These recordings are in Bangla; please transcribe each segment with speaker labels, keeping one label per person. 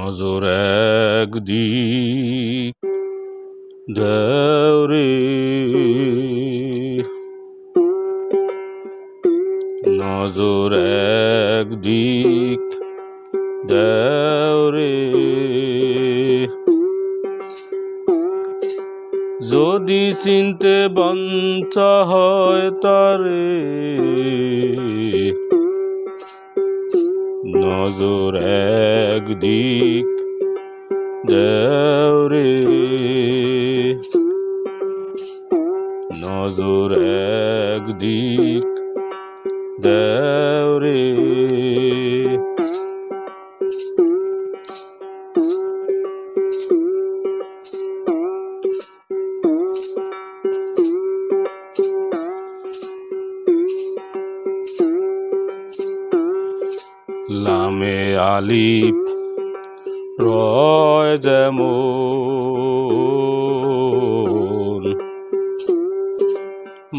Speaker 1: নজর একদিক দেওরে, নজর একদিক দেওরে। যদি চিনতে বাঞ্ছা হয় তারে, নজর একদিক দেওরে, নজর একদিক দেওরে। লামে আলিফ রয় যেমন,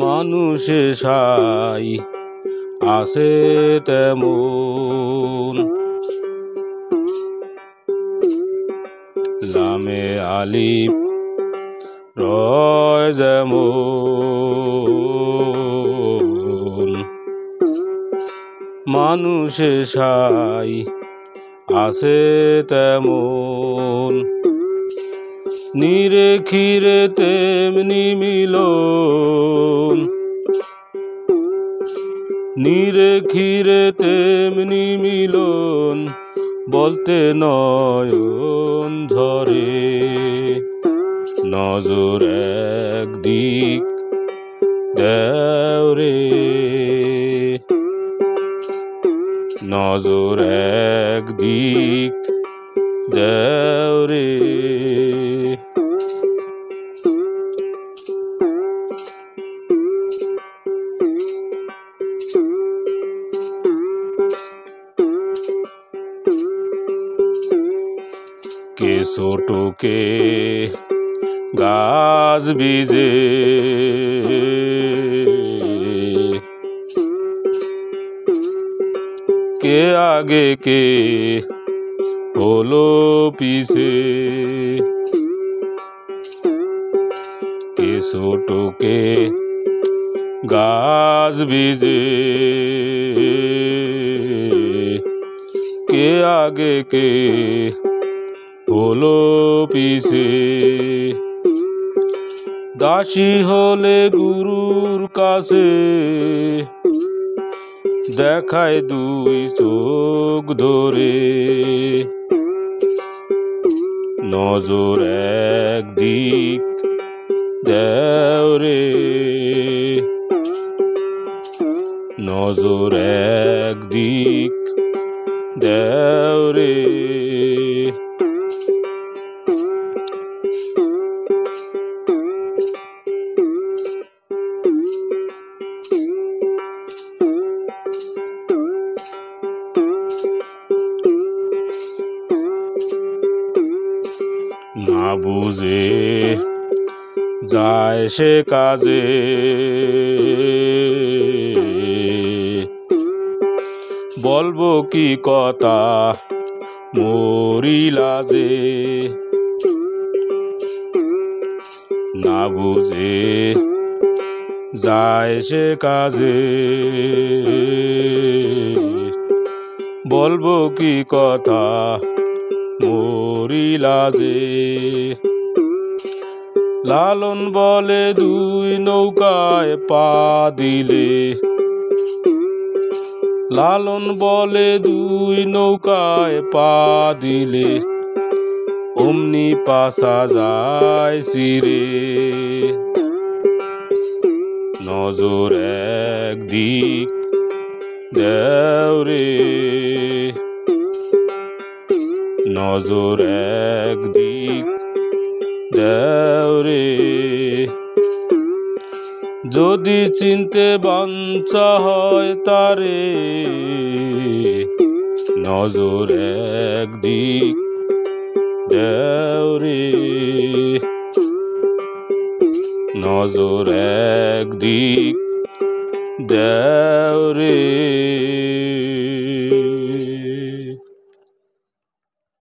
Speaker 1: মানুষে সাই আছে তেমন। লামে আলিফ রয় যেমন, মানুষে সাই আছে তেমন। নিরেখিরে তেমনি মিলন, নিরেখিরে তেমনি মিলন, বলতে নয়ন ঝরে। নজর একদিক দেওরে, নজর একদিক দেওরে। কে ছোটকে গাছ বীজে, কে আগে কে হলো পিছে। কে ছোটকে গাছ বীজে, কে আগে কে হলো পিছে। দাসী হলে গুরুর কাছে, দেখায় দুই চোখ ধরে। নজর একদিক দেওরে, নজর একদিক দেওরে। না বুঝে যায় সে কাজে, বলবো কি কথা মরি লাজে। না বুঝে যায় সে কাজে, বলবো কি কথা মরি লাজে। লালন বলে দুই নৌকায় পা দিলে, লালন বলে দুই নৌকায় পা দিলে, অমনি পাশা যায় চিরে। নজর একদিক দেওরে, নজর একদিক দেওরে। যদি চিনতে বাঞ্ছা হয় তারে, নজর একদিক দেওরে, নজর একদিক দেওরে।